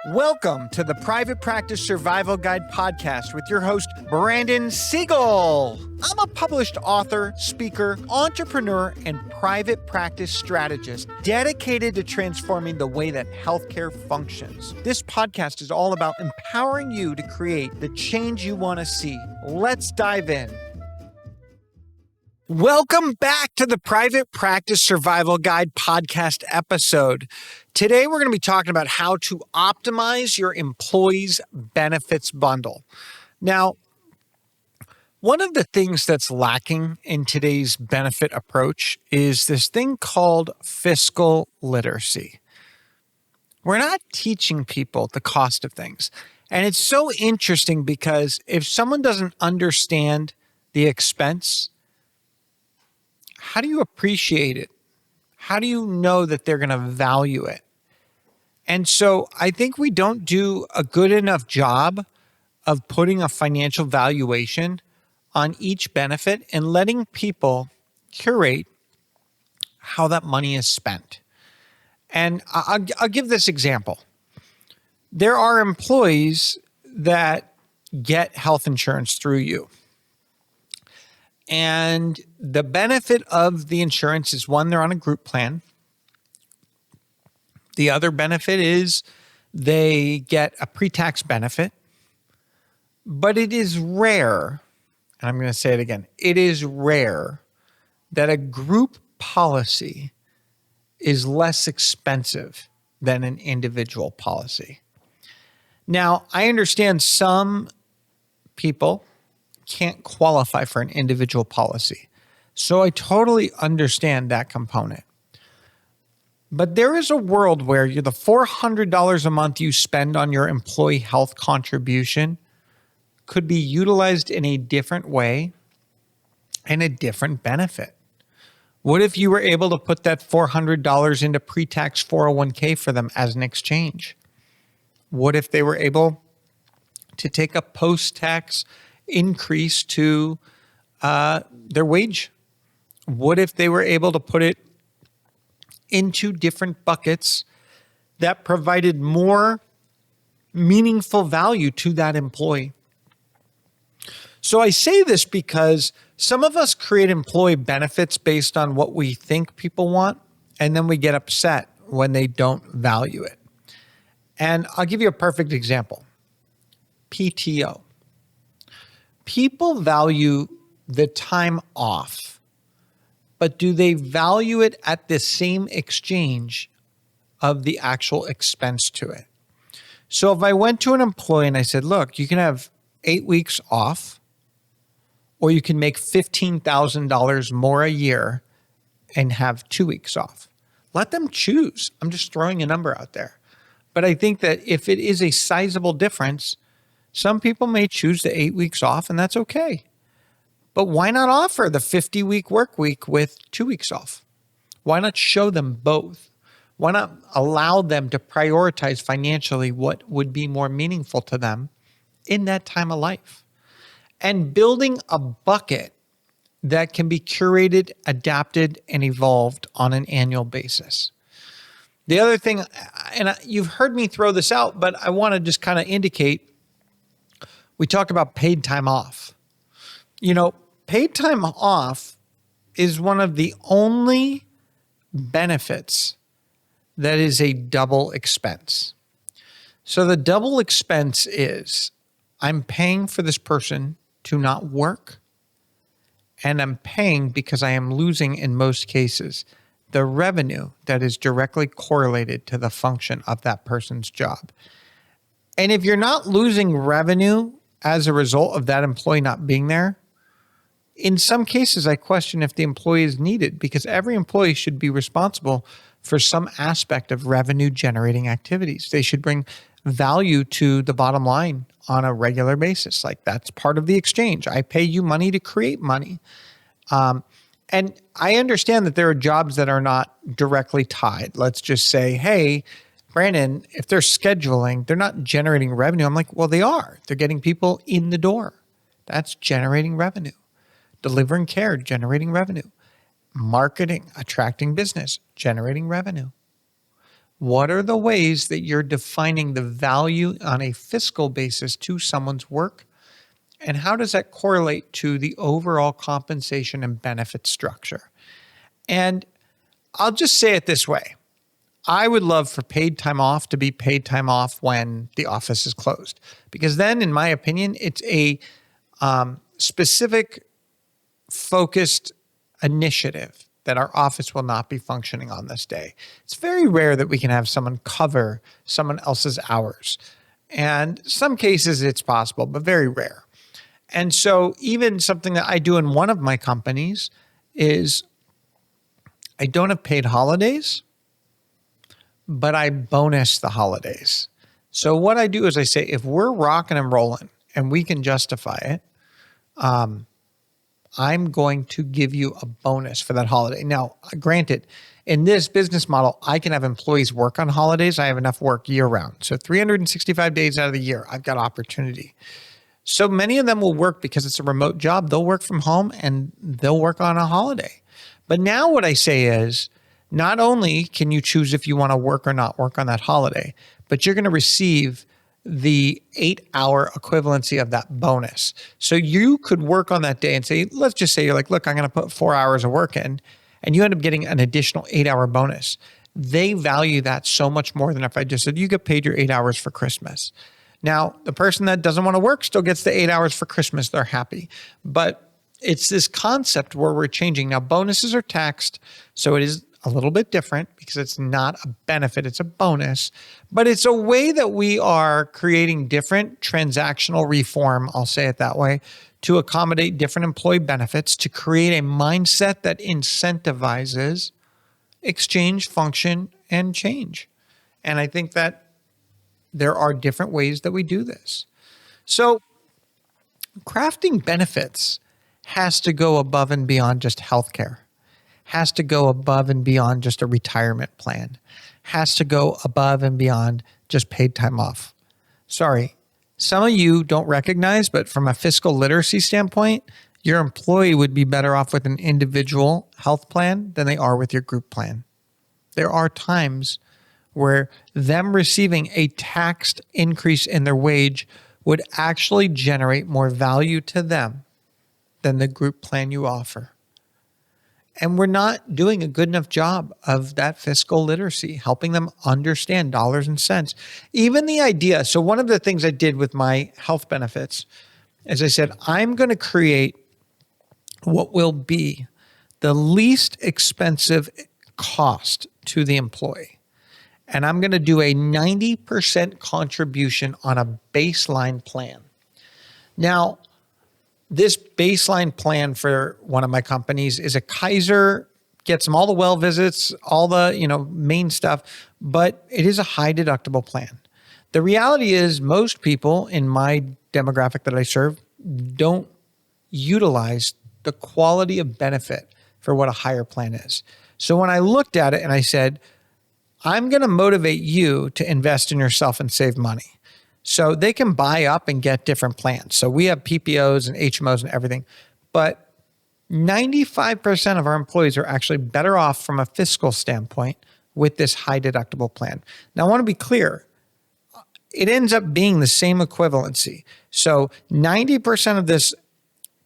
Welcome to the Private Practice Survival Guide podcast with your host, Brandon Seigel. I'm a published author, speaker, entrepreneur, and private practice strategist dedicated to transforming the way that healthcare functions. This podcast is all about empowering you to create the change you want to see. Let's dive in. Welcome back to the Private Practice Survival Guide podcast episode. Today, we're going to be talking about how to optimize your employees' benefits bundle. Now, one of the things that's lacking in today's benefit approach is this thing called fiscal literacy. We're not teaching people the cost of things. And it's so interesting because if someone doesn't understand the expense, how do you appreciate it? How do you know that they're going to value it? And so I think we don't do a good enough job of putting a financial valuation on each benefit and letting people curate how that money is spent. And I'll give this example. There are employees that get health insurance through you. And the benefit of the insurance is, one, they're on a group plan. The other benefit is they get a pre-tax benefit. But it is rare, and I'm going to say it again, it is rare that a group policy is less expensive than an individual policy. Now, I understand some people can't qualify for an individual policy. So I totally understand that component. But there is a world where the $400 a month you spend on your employee health contribution could be utilized in a different way and a different benefit. What if you were able to put that $400 into pre-tax 401k for them as an exchange? What if they were able to take a post-tax increase to their wage? What if they were able to put it into different buckets that provided more meaningful value to that employee? So I say this because some of us create employee benefits based on what we think people want, and then we get upset when they don't value it. And I'll give you a perfect example. PTO. People value the time off, but do they value it at the same exchange of the actual expense to it? So if I went to an employee and I said, look, you can have 8 weeks off, or you can make $15,000 more a year and have 2 weeks off. Let them choose. I'm just throwing a number out there. But I think that if it is a sizable difference, some people may choose the 8 weeks off, and that's okay. But why not offer the 50-week work week with 2 weeks off? Why not show them both? Why not allow them to prioritize financially what would be more meaningful to them in that time of life? And building a bucket that can be curated, adapted, and evolved on an annual basis. The other thing, and you've heard me throw this out, but I want to just kind of indicate, we talk about paid time off. Paid time off is one of the only benefits that is a double expense. So the double expense is I'm paying for this person to not work, and I'm paying because I am losing, in most cases, the revenue that is directly correlated to the function of that person's job. And if you're not losing revenue as a result of that employee not being there, in some cases, I question if the employee is needed, because every employee should be responsible for some aspect of revenue generating activities. They should bring value to the bottom line on a regular basis. Like, that's part of the exchange. I pay you money to create money. And I understand that there are jobs that are not directly tied. Let's just say, hey, Brandon, if they're scheduling, they're not generating revenue. I'm like, well, they are. They're getting people in the door. That's generating revenue. Delivering care, generating revenue. Marketing, attracting business, generating revenue. What are the ways that you're defining the value on a fiscal basis to someone's work? And how does that correlate to the overall compensation and benefit structure? And I'll just say it this way. I would love for paid time off to be paid time off when the office is closed, because then, in my opinion, it's a specific, focused initiative that our office will not be functioning on this day. It's very rare that we can have someone cover someone else's hours. And some cases it's possible, but very rare. And so even something that I do in one of my companies is I don't have paid holidays, but I bonus the holidays. So what I do is I say, if we're rocking and rolling and we can justify it, I'm going to give you a bonus for that holiday. Now, granted, in this business model, I can have employees work on holidays. I have enough work year round. So 365 days out of the year, I've got opportunity. So many of them will work because it's a remote job. They'll work from home and they'll work on a holiday. But now what I say is, not only can you choose if you want to work or not work on that holiday, but you're going to receive the 8-hour equivalency of that bonus. So you could work on that day and say, let's just say you're like, look, I'm going to put 4 hours of work in, and you end up getting an additional 8-hour bonus. They value that so much more than if I just said, you get paid your 8 hours for Christmas. Now, the person that doesn't want to work still gets the 8 hours for Christmas. They're happy. But it's this concept where we're changing. Now, bonuses are taxed, so it is a little bit different because it's not a benefit, it's a bonus, but it's a way that we are creating different transactional reform, I'll say it that way, to accommodate different employee benefits, to create a mindset that incentivizes exchange, function, and change. And I think that there are different ways that we do this. So crafting benefits has to go above and beyond just healthcare. Has to go above and beyond just a retirement plan, has to go above and beyond just paid time off. Sorry, some of you don't recognize, but from a fiscal literacy standpoint, your employee would be better off with an individual health plan than they are with your group plan. There are times where them receiving a taxed increase in their wage would actually generate more value to them than the group plan you offer. And we're not doing a good enough job of that fiscal literacy, helping them understand dollars and cents. Even the idea. So one of the things I did with my health benefits is I said, I'm going to create what will be the least expensive cost to the employee. And I'm going to do a 90% contribution on a baseline plan. Now, this baseline plan for one of my companies is a Kaiser, gets them all the well visits, all the main stuff, but it is a high deductible plan. The reality is most people in my demographic that I serve don't utilize the quality of benefit for what a higher plan is. So when I looked at it and I said, I'm going to motivate you to invest in yourself and save money. So they can buy up and get different plans. So we have PPOs and HMOs and everything, but 95% of our employees are actually better off from a fiscal standpoint with this high deductible plan. Now I want to be clear. It ends up being the same equivalency. So 90% of this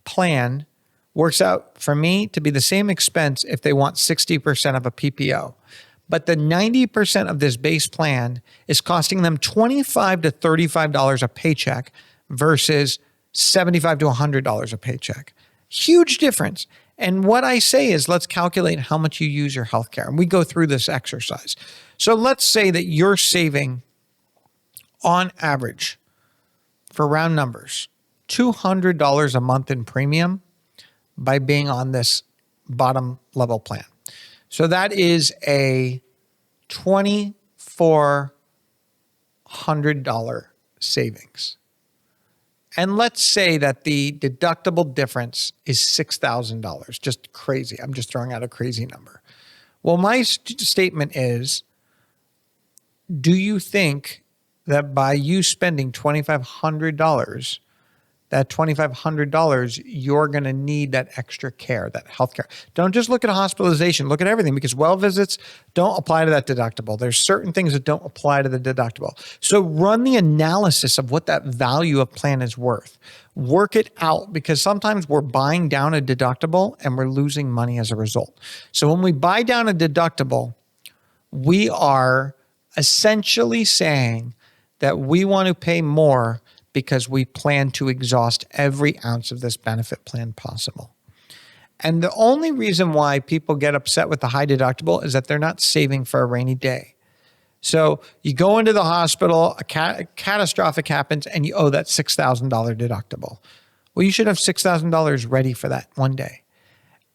plan works out for me to be the same expense if they want 60% of a PPO. But the 90% of this base plan is costing them $25 to $35 a paycheck versus $75 to $100 a paycheck. Huge difference. And what I say is, let's calculate how much you use your healthcare. And we go through this exercise. So let's say that you're saving, on average, for round numbers, $200 a month in premium by being on this bottom level plan. So that is a $2,400 savings. And let's say that the deductible difference is $6,000. Just crazy. I'm just throwing out a crazy number. Well, my statement is, do you think that by you spending $2,500 that $2,500, you're going to need that extra care, that health care. Don't just look at hospitalization, look at everything, because well visits don't apply to that deductible. There's certain things that don't apply to the deductible. So run the analysis of what that value of plan is worth. Work it out, because sometimes we're buying down a deductible and we're losing money as a result. So when we buy down a deductible, we are essentially saying that we want to pay more because we plan to exhaust every ounce of this benefit plan possible. And the only reason why people get upset with the high deductible is that they're not saving for a rainy day. So you go into the hospital, a catastrophic happens, and you owe that $6,000 deductible. Well, you should have $6,000 ready for that one day.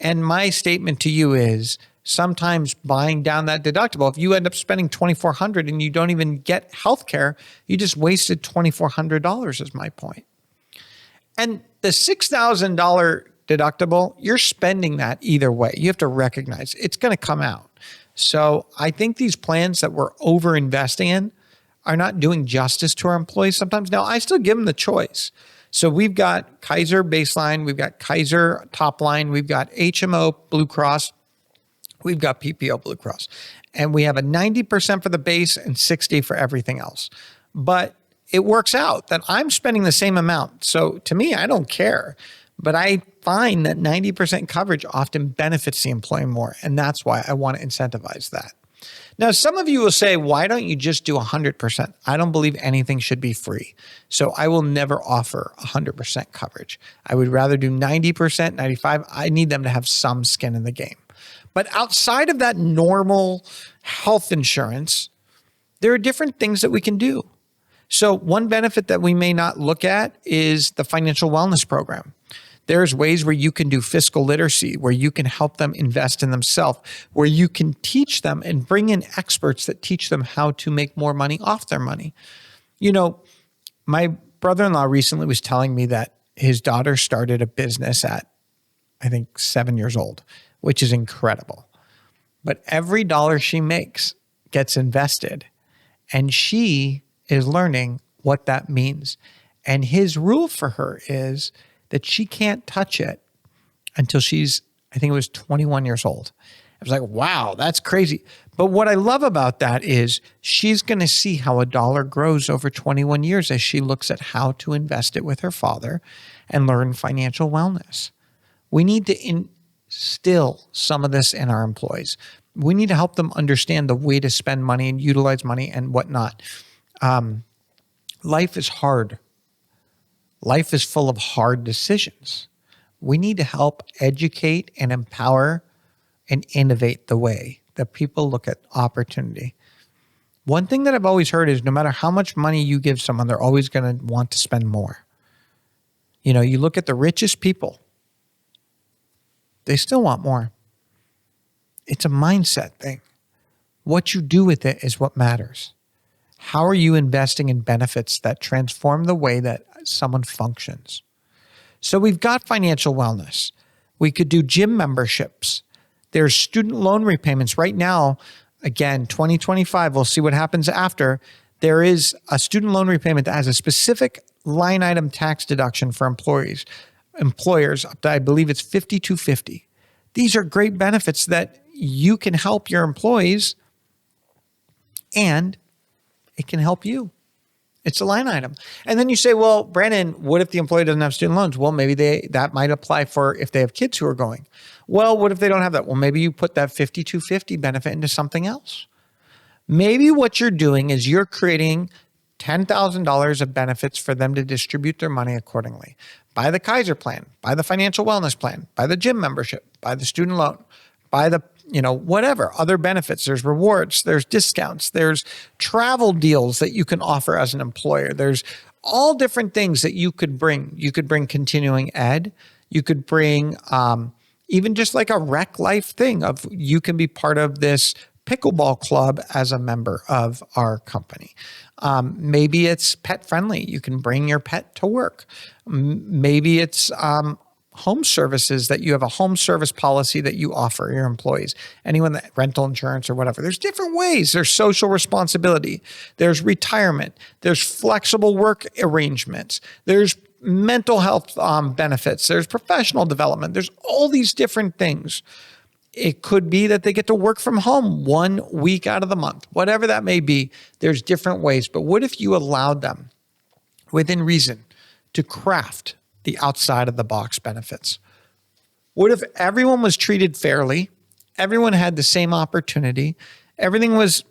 And my statement to you is, sometimes buying down that deductible, if you end up spending $2,400 and you don't even get health care, you just wasted $2,400 is my point. And the $6,000 deductible, you're spending that either way. You have to recognize it's going to come out. So I think these plans that we're over investing in are not doing justice to our employees sometimes. Now, I still give them the choice. So we've got Kaiser Baseline, we've got Kaiser Top Line, we've got HMO Blue Cross, we've got PPO Blue Cross, and we have a 90% for the base and 60% for everything else. But it works out that I'm spending the same amount. So to me, I don't care. But I find that 90% coverage often benefits the employee more. And that's why I want to incentivize that. Now, some of you will say, why don't you just do 100%? I don't believe anything should be free. So I will never offer 100% coverage. I would rather do 90%, 95%. I need them to have some skin in the game. But outside of that normal health insurance, there are different things that we can do. So one benefit that we may not look at is the financial wellness program. There's ways where you can do fiscal literacy, where you can help them invest in themselves, where you can teach them and bring in experts that teach them how to make more money off their money. You know, my brother-in-law recently was telling me that his daughter started a business at, I think, 7 years old, which is incredible. But every dollar she makes gets invested, and she is learning what that means. And his rule for her is that she can't touch it until she's, I think it was 21 years old. I was like, wow, that's crazy. But what I love about that is she's going to see how a dollar grows over 21 years as she looks at how to invest it with her father and learn financial wellness. We need to instill some of this in our employees. We need to help them understand the way to spend money and utilize money and whatnot. Life is hard. Life is full of hard decisions. We need to help educate and empower and innovate the way that people look at opportunity. One thing that I've always heard is no matter how much money you give someone, they're always going to want to spend more. You know, you look at the richest people, they still want more. It's a mindset thing. What you do with it is what matters. How are you investing in benefits that transform the way that someone functions? So we've got financial wellness. We could do gym memberships. There's student loan repayments. Right now, again, 2025, we'll see what happens after. There is a student loan repayment that has a specific line item tax deduction for employers up to, I believe it's $5,250. These are great benefits that you can help your employees, and it can help you. It's a line item. And then you say, well, Brandon, what if the employee doesn't have student loans? Well, maybe that might apply for if they have kids who are going. Well, what if they don't have that? Well, maybe you put that $5,250 benefit into something else. Maybe what you're doing is you're creating $10,000 of benefits for them to distribute their money accordingly. Buy the Kaiser plan, buy the financial wellness plan, buy the gym membership, buy the student loan, buy the, whatever, other benefits. There's rewards, there's discounts, there's travel deals that you can offer as an employer. There's all different things that you could bring. You could bring continuing ed. You could bring even just like a rec life thing of you can be part of this pickleball club as a member of our company. Maybe it's pet friendly. You can bring your pet to work. Maybe it's home services, that you have a home service policy that you offer your employees, anyone that rental insurance or whatever. There's different ways. There's social responsibility. There's retirement. There's flexible work arrangements. There's mental health benefits. There's professional development. There's all these different things. It could be that they get to work from home 1 week out of the month, whatever that may be. There's different ways. But what if you allowed them, within reason, to craft the outside of the box benefits? What if everyone was treated fairly? Everyone had the same opportunity. Everything was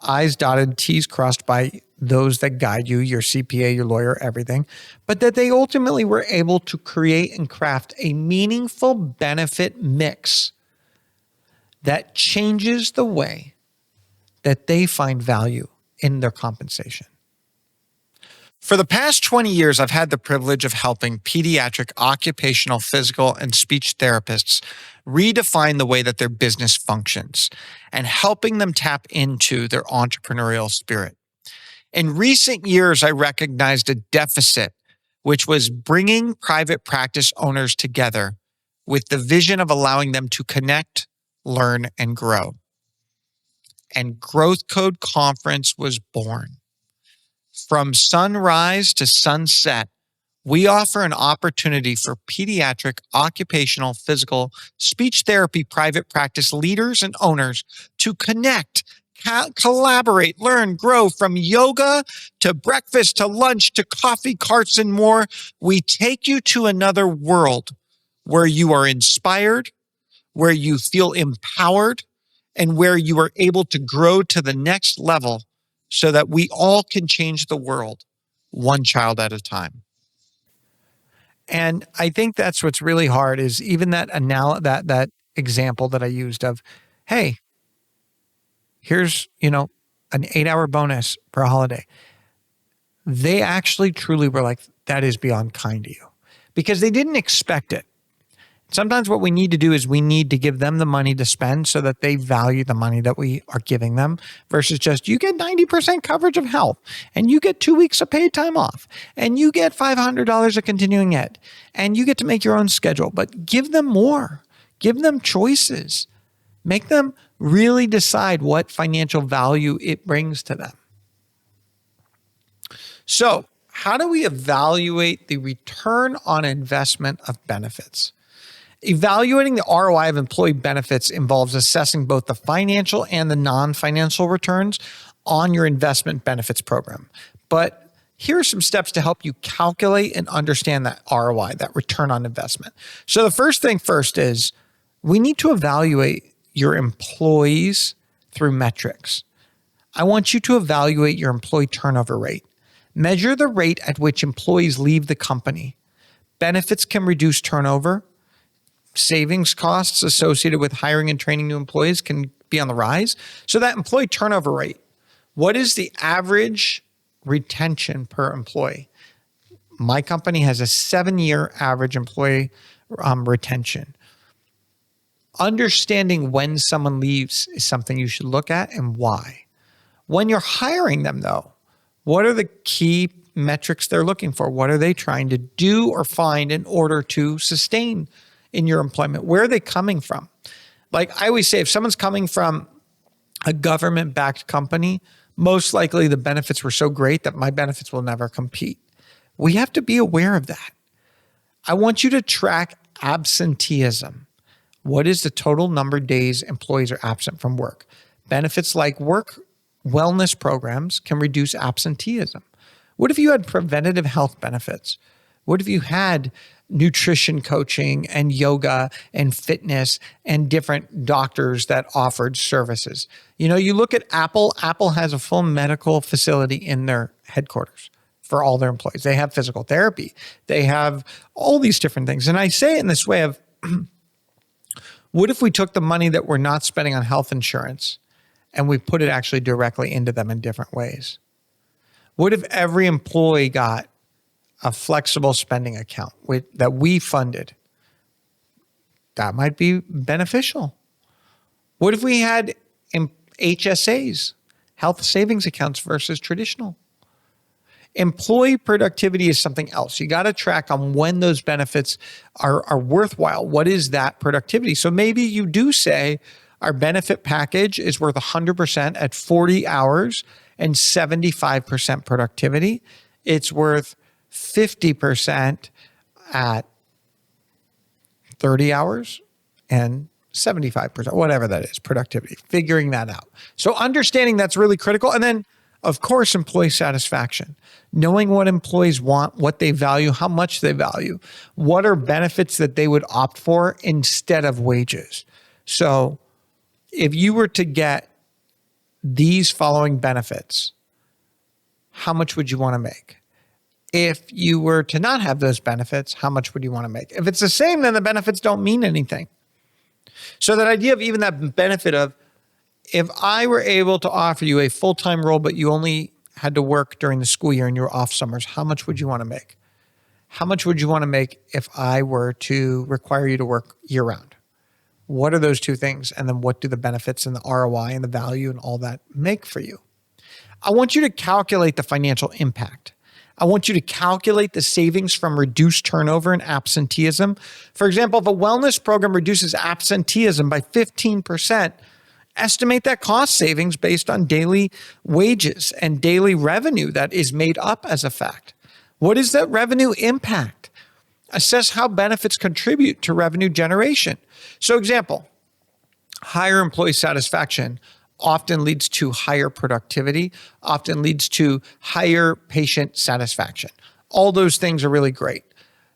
I's dotted, T's crossed by those that guide you, your CPA, your lawyer, everything, but that they ultimately were able to create and craft a meaningful benefit mix that changes the way that they find value in their compensation. For the past 20 years, I've had the privilege of helping pediatric occupational, physical, and speech therapists redefine the way that their business functions and helping them tap into their entrepreneurial spirit. In recent years, I recognized a deficit, which was bringing private practice owners together with the vision of allowing them to connect, learn, and grow. And Growth Code Conference was born. From sunrise to sunset, we offer an opportunity for pediatric, occupational, physical, speech therapy private practice leaders and owners to connect, collaborate, learn, grow. From yoga to breakfast to lunch to coffee carts and more. We take you to another world where you are inspired, where you feel empowered, and where you are able to grow to the next level so that we all can change the world one child at a time. And I think that's what's really hard is even that example that I used of, hey, here's, an 8-hour bonus per holiday. They actually truly were like, that is beyond kind to you, because they didn't expect it. Sometimes what we need to do is we need to give them the money to spend so that they value the money that we are giving them versus just you get 90% coverage of health and you get 2 weeks of paid time off and you get $500 of continuing ed and you get to make your own schedule. But give them more. Give them choices. Make them really decide what financial value it brings to them. So, how do we evaluate the return on investment of benefits? Evaluating the ROI of employee benefits involves assessing both the financial and the non-financial returns on your investment benefits program. But here are some steps to help you calculate and understand that ROI, that return on investment. So the first thing first is we need to evaluate your employees through metrics. I want you to evaluate your employee turnover rate. Measure the rate at which employees leave the company. Benefits can reduce turnover. Savings costs associated with hiring and training new employees can be on the rise. So that employee turnover rate, what is the average retention per employee? My company has a 7-year average employee retention. Understanding when someone leaves is something you should look at and why. When you're hiring them though, what are the key metrics they're looking for? What are they trying to do or find in order to sustain in your employment? Where are they coming from? Like I always say, if someone's coming from a government-backed company, most likely the benefits were so great that my benefits will never compete. We have to be aware of that. I want you to track absenteeism. What is the total number of days employees are absent from work? Benefits like work wellness programs can reduce absenteeism. What if you had preventative health benefits? What if you had nutrition coaching and yoga and fitness and different doctors that offered services? You look at Apple. Apple has a full medical facility in their headquarters for all their employees. They have physical therapy. They have all these different things. And I say it in this way of, what if we took the money that we're not spending on health insurance and we put it actually directly into them in different ways? What if every employee got a flexible spending account that we funded? That might be beneficial. What if we had HSAs, health savings accounts versus traditional? Employee productivity is something else. You got to track on when those benefits are worthwhile. What is that productivity? So maybe you do say our benefit package is worth 100% at 40 hours and 75% productivity. It's worth 50% at 30 hours, and 75%, whatever that is, productivity, figuring that out. So understanding that's really critical. And then, of course, employee satisfaction, knowing what employees want, what they value, how much they value, what are benefits that they would opt for instead of wages. So if you were to get these following benefits, how much would you want to make? If you were to not have those benefits, how much would you want to make? If it's the same, then the benefits don't mean anything. So that idea of even that benefit of, if I were able to offer you a full-time role, but you only had to work during the school year and you were off summers, how much would you want to make? How much would you want to make if I were to require you to work year-round? What are those two things? And then what do the benefits and the ROI and the value and all that make for you? I want you to calculate the financial impact. I want you to calculate the savings from reduced turnover and absenteeism. For example, if a wellness program reduces absenteeism by 15%, estimate that cost savings based on daily wages and daily revenue that is made up as a fact. What is that revenue impact? Assess how benefits contribute to revenue generation. So example, higher employee satisfaction often leads to higher productivity, often leads to higher patient satisfaction. All those things are really great.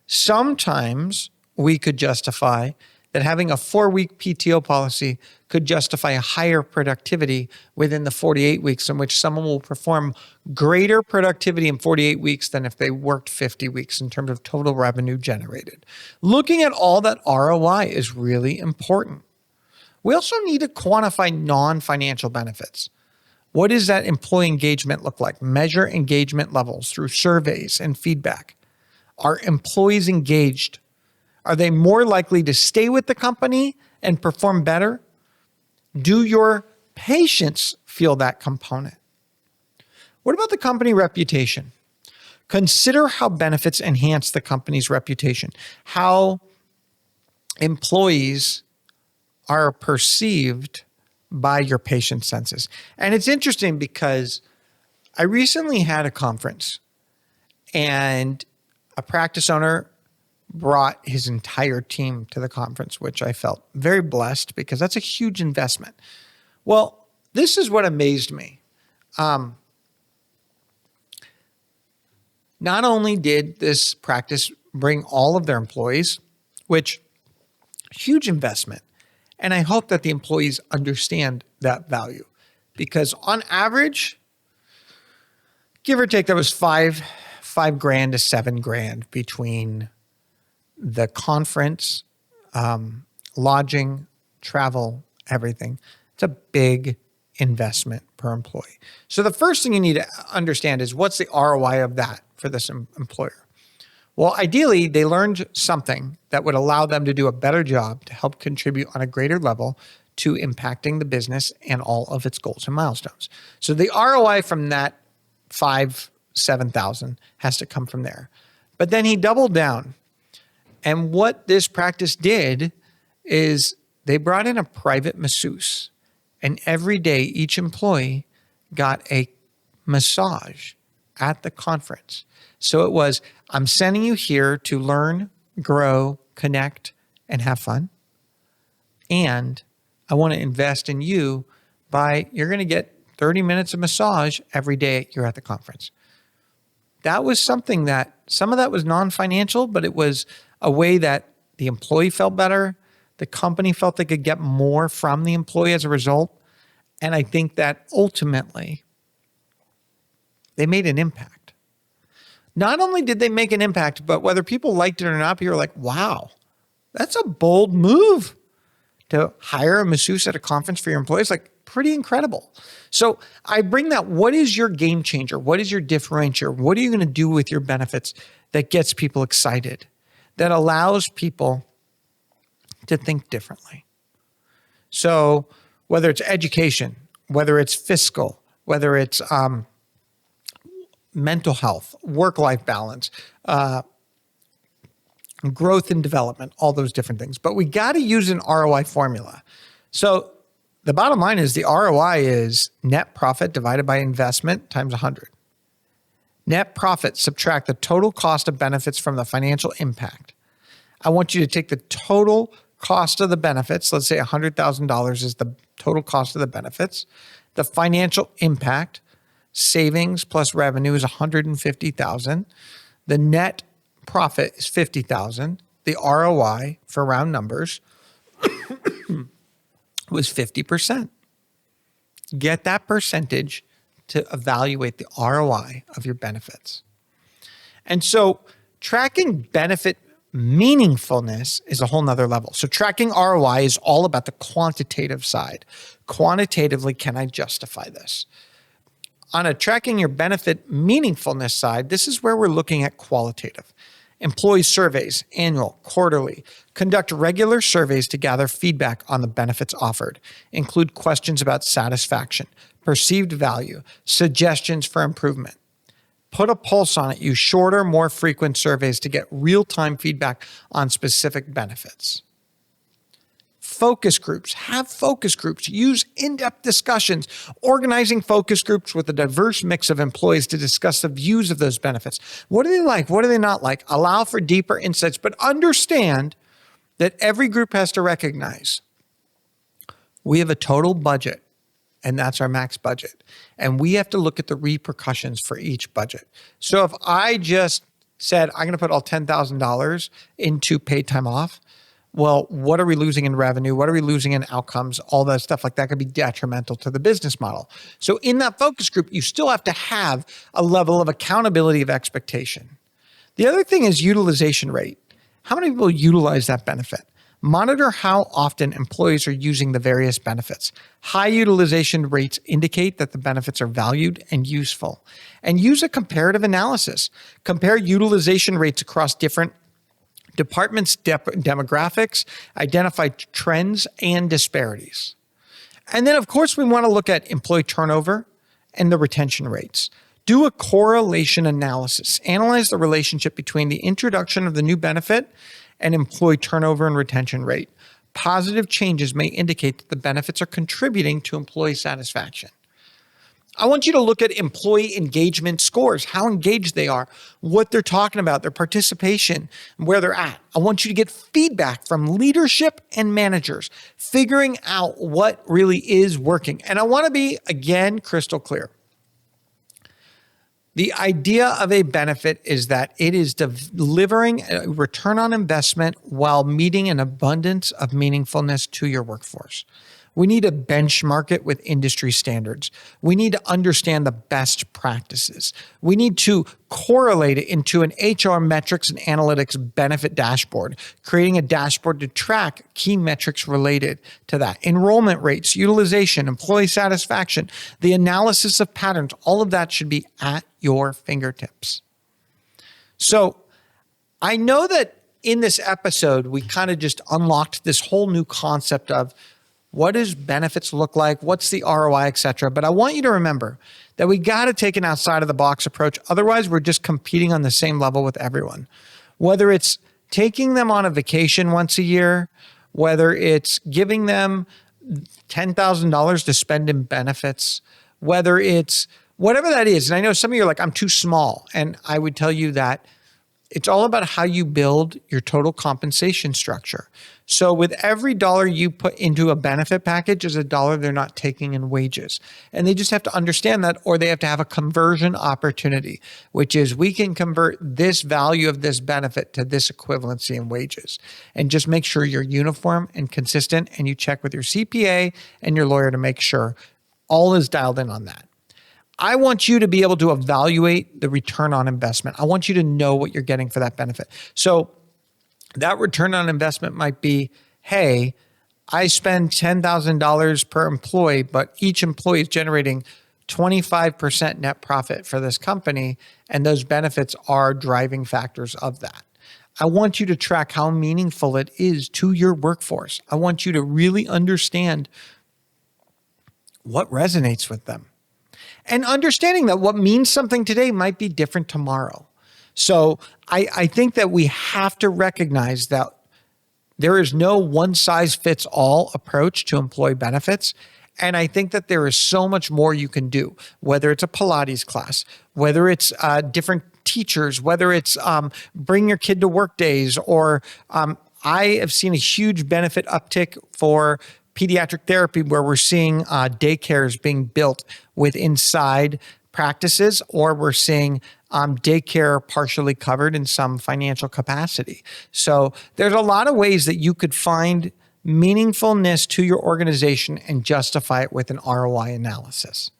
Sometimes we could justify that having a 4-week PTO policy could justify a higher productivity within the 48 weeks, in which someone will perform greater productivity in 48 weeks than if they worked 50 weeks in terms of total revenue generated. Looking at all that ROI is really important. We also need to quantify non-financial benefits. What does that employee engagement look like? Measure engagement levels through surveys and feedback. Are employees engaged? Are they more likely to stay with the company and perform better? Do your patients feel that component? What about the company reputation? Consider how benefits enhance the company's reputation, how employees are perceived by your patient census. And it's interesting because I recently had a conference and a practice owner brought his entire team to the conference, which I felt very blessed because that's a huge investment. Well, this is what amazed me. Not only did this practice bring all of their employees, which huge investment, and I hope that the employees understand that value, because on average, give or take, there was $5,000 to $7,000 between the conference, lodging, travel, everything. It's a big investment per employee. So the first thing you need to understand is, what's the ROI of that for this employer? Well, ideally, they learned something that would allow them to do a better job to help contribute on a greater level to impacting the business and all of its goals and milestones. So the ROI from that $7,000 has to come from there. But then he doubled down. And what this practice did is they brought in a private masseuse. And every day, each employee got a massage at the conference. So it was, I'm sending you here to learn, grow, connect, and have fun. And I want to invest in you by, you're going to get 30 minutes of massage every day you're at the conference. That was something that, some of that was non-financial, but it was a way that the employee felt better. The company felt they could get more from the employee as a result. And I think that ultimately they made an impact. Not only did they make an impact, but whether people liked it or not, people were like, wow, that's a bold move to hire a masseuse at a conference for your employees. Like, pretty incredible. So I bring that, what is your game changer? What is your differentiator? What are you going to do with your benefits that gets people excited, that allows people to think differently? So whether it's education, whether it's fiscal, whether it's mental health, work-life balance, growth and development, all those different things. But we got to use an ROI formula. So the bottom line is, the ROI is net profit divided by investment times 100. Net profit, subtract the total cost of benefits from the financial impact. I want you to take the total cost of the benefits. Let's say $100,000 is the total cost of the benefits. The financial impact, savings plus revenue, is $150,000. The net profit is $50,000. The ROI, for round numbers, was 50%. Get that percentage to evaluate the ROI of your benefits. And so tracking benefit meaningfulness is a whole nother level. So tracking ROI is all about the quantitative side. Quantitatively, can I justify this? On a tracking your benefit meaningfulness side, this is where we're looking at qualitative. Employee surveys, annual, quarterly. Conduct regular surveys to gather feedback on the benefits offered. Include questions about satisfaction, perceived value, suggestions for improvement. Put a pulse on it. Use shorter, more frequent surveys to get real-time feedback on specific benefits. Focus groups. Have focus groups. Use in-depth discussions. Organizing focus groups with a diverse mix of employees to discuss the views of those benefits. What do they like? What do they not like? Allow for deeper insights, but understand that every group has to recognize we have a total budget, and that's our max budget. And we have to look at the repercussions for each budget. So if I just said, I'm going to put all $10,000 into paid time off, well, what are we losing in revenue? What are we losing in outcomes? All that stuff like that could be detrimental to the business model. So in that focus group, you still have to have a level of accountability of expectation. The other thing is utilization rate. How many people utilize that benefit? Monitor how often employees are using the various benefits. High utilization rates indicate that the benefits are valued and useful. And use a comparative analysis. Compare utilization rates across different departments' demographics, identify trends and disparities. And then, of course, we want to look at employee turnover and the retention rates. Do a correlation analysis. Analyze the relationship between the introduction of the new benefit and employee turnover and retention rate. Positive changes may indicate that the benefits are contributing to employee satisfaction. I want you to look at employee engagement scores, how engaged they are, what they're talking about, their participation, where they're at. I want you to get feedback from leadership and managers, figuring out what really is working. And I want to be, again, crystal clear. The idea of a benefit is that it is delivering a return on investment while meeting an abundance of meaningfulness to your workforce. We need to benchmark it with industry standards. We need to understand the best practices. We need to correlate it into an HR metrics and analytics benefit dashboard, creating a dashboard to track key metrics related to that. Enrollment rates, utilization, employee satisfaction, the analysis of patterns, all of that should be at your fingertips. So I know that in this episode, we kind of just unlocked this whole new concept of what does benefits look like? What's the ROI, et cetera? But I want you to remember that we got to take an outside of the box approach. Otherwise, we're just competing on the same level with everyone. Whether it's taking them on a vacation once a year, whether it's giving them $10,000 to spend in benefits, whether it's whatever that is. And I know some of you are like, I'm too small. And I would tell you that it's all about how you build your total compensation structure. So with every dollar you put into a benefit package is a dollar they're not taking in wages. And they just have to understand that, or they have to have a conversion opportunity, which is we can convert this value of this benefit to this equivalency in wages. And just make sure you're uniform and consistent, and you check with your CPA and your lawyer to make sure all is dialed in on that. I want you to be able to evaluate the return on investment. I want you to know what you're getting for that benefit. So that return on investment might be, hey, I spend $10,000 per employee, but each employee is generating 25% net profit for this company, and those benefits are driving factors of that. I want you to track how meaningful it is to your workforce. I want you to really understand what resonates with them. And understanding that what means something today might be different tomorrow. So I think that we have to recognize that there is no one-size-fits-all approach to employee benefits. And I think that there is so much more you can do, whether it's a Pilates class, whether it's different teachers, whether it's bring your kid to work days, or I have seen a huge benefit uptick for pediatric therapy where we're seeing daycares being built with inside practices, or we're seeing daycare partially covered in some financial capacity. So there's a lot of ways that you could find meaningfulness to your organization and justify it with an ROI analysis.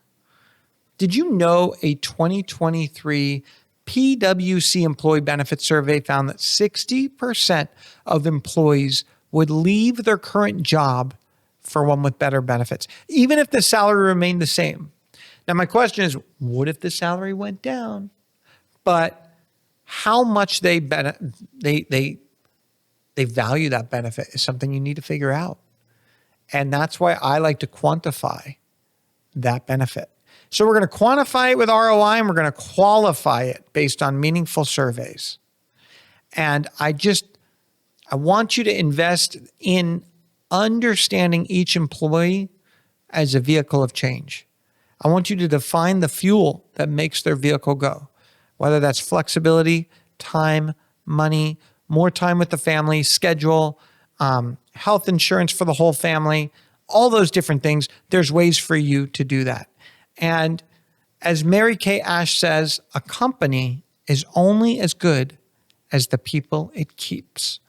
Did you know a 2023 PwC employee benefit survey found that 60% of employees would leave their current job for one with better benefits, even if the salary remained the same? Now, my question is, what if the salary went down? But how much they value that benefit is something you need to figure out. And that's why I like to quantify that benefit. So we're going to quantify it with ROI, and we're going to qualify it based on meaningful surveys. And I want you to invest in understanding each employee as a vehicle of change. I want you to define the fuel that makes their vehicle go, whether that's flexibility, time, money, more time with the family, schedule, health insurance for the whole family, all those different things. There's ways for you to do that. And as Mary Kay Ash says, a company is only as good as the people it keeps.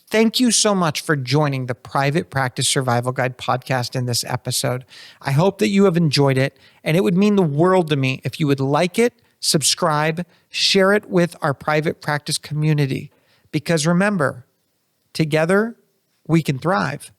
Thank you so much for joining the Private Practice Survival Guide podcast in this episode. I hope that you have enjoyed it, and it would mean the world to me if you would like it, subscribe, share it with our private practice community. Because remember, together we can thrive,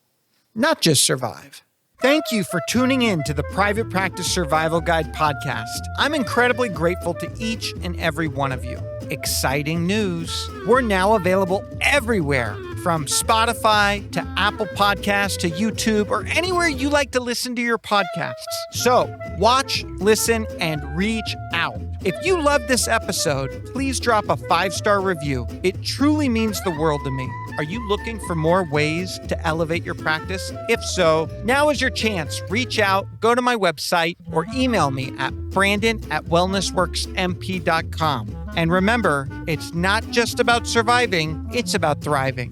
not just survive. Thank you for tuning in to the Private Practice Survival Guide podcast. I'm incredibly grateful to each and every one of you. Exciting news. We're now available everywhere, from Spotify to Apple Podcasts to YouTube, or anywhere you like to listen to your podcasts. So watch, listen, and reach out. If you love this episode, please drop a 5-star review. It truly means the world to me. Are you looking for more ways to elevate your practice? If so, now is your chance. Reach out, go to my website, or email me at brandon@wellnessworksmp.com. And remember, it's not just about surviving, it's about thriving.